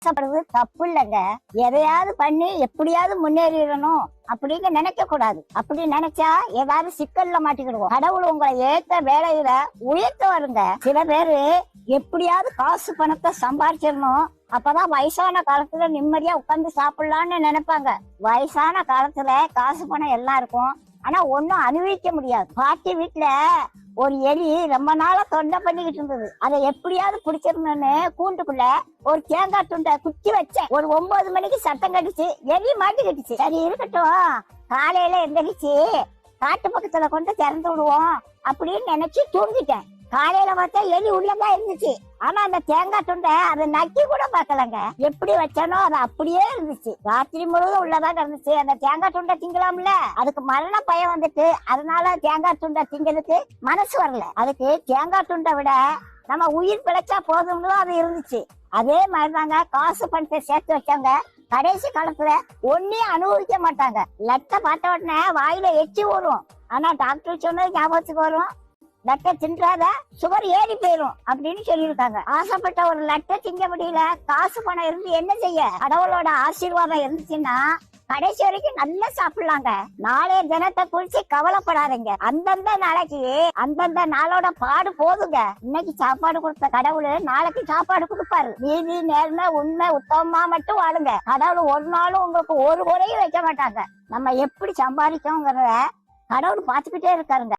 ஆசைப்படுறது தப்பு இல்லைங்க. எதையாவது பண்ணி எப்படியாவது முன்னேறிடணும் அப்படின்னு நினைக்க கூடாது. அப்படி நினைச்சா ஏதாவது சிக்கல்ல மாட்டிக்கிடுவோம். கடவுள் உங்களை ஏத்த வேலையில உயர்த்த வருங்க. சில பேரு எப்படியாவது காசு பணத்தை சம்பாதிச்சிடணும், அப்பதான் வயசான காலத்துல நிம்மதியா உட்கார்ந்து சாப்பிடலாம்னு நினைப்பாங்க. வயசான காலத்துல காசு பணம் எல்லாம் இருக்கும், ஆனா ஒன்னும் அனுபவிக்க முடியாது. பாட்டி வீட்டுல ஒரு எலி ரொம்ப நாளா தொண்டை பண்ணிக்கிட்டு இருந்தது. அதை எப்படியாவது பிடிச்சிருந்தோன்னு கூண்டுக்குள்ள ஒரு தேங்காய் துண்டை குத்தி வச்சேன். ஒரு 9 மணிக்கு சத்தம் கடிச்சு எலி மாட்டிக்கிட்டுச்சு. சரி இருக்கட்டும், காலையில எந்திரிச்சு காட்டு பக்கத்துல கொண்டு திறந்து விடுவோம் அப்படின்னு நினைச்சு தூங்கிட்டேன். காலையில பார்த்தா எலி உள்ளதான் இருந்துச்சு. ஆனா அந்த தேங்காய் துண்டை அதை நக்கி கூட பாக்கலங்க. எப்படி வச்சானோ அது அப்படியே இருந்துச்சு. ராத்திரி முழுவதும் உள்ளதான் இருந்துச்சு. அந்த தேங்காய் துண்டை திங்கலாம்ல, அதுக்கு மரண பயம் வந்துட்டு அதனால தேங்காய் துண்டை திங்கிறதுக்கு மனசு வரல. அதுக்கு தேங்காய் துண்டை விட நம்ம உயிர் பிழைச்சா போதும்னு அது இருந்துச்சு. அதே மாதிரிதாங்க காசு பணத்தை சேர்த்து வச்சாங்க. கடைசி காலத்துல ஒன்னையும் அனுபவிக்க மாட்டாங்க. லட்டை பார்த்த உடனே வாயில எச்சி வரும், ஆனா டாக்டர் சொன்னது ஞாபகத்துக்கு வரும், லட்டை தின்றாத சுகர் ஏறி போயிரும் அப்படின்னு சொல்லியிருக்காங்க. ஆசைப்பட்ட ஒரு லட்டை திங்க முடியல, காசு பணம் இருந்து என்ன செய்ய? கடவுளோட ஆசீர்வாதம் இருந்துச்சுன்னா கடைசி வரைக்கும் நல்லா சாப்பிடலாங்க. நாளைய தினத்தை குறிச்சு கவலைப்படாதீங்க. அந்தந்த நாளைக்கு அந்தந்த நாளோட பாடு போதுங்க. இன்னைக்கு சாப்பாடு கொடுத்த கடவுள் நாளைக்கு சாப்பாடு கொடுப்பாரு. நீதி நேர்மை உண்மை உத்தமமா மட்டும் வாழுங்க. கடவுள் ஒரு நாளும் உங்களுக்கு ஒரு குறையும் வைக்க மாட்டாங்க. நம்ம எப்படி சம்பாதிக்கோங்கிறத கடவுள் பார்த்துக்கிட்டே இருக்காருங்க.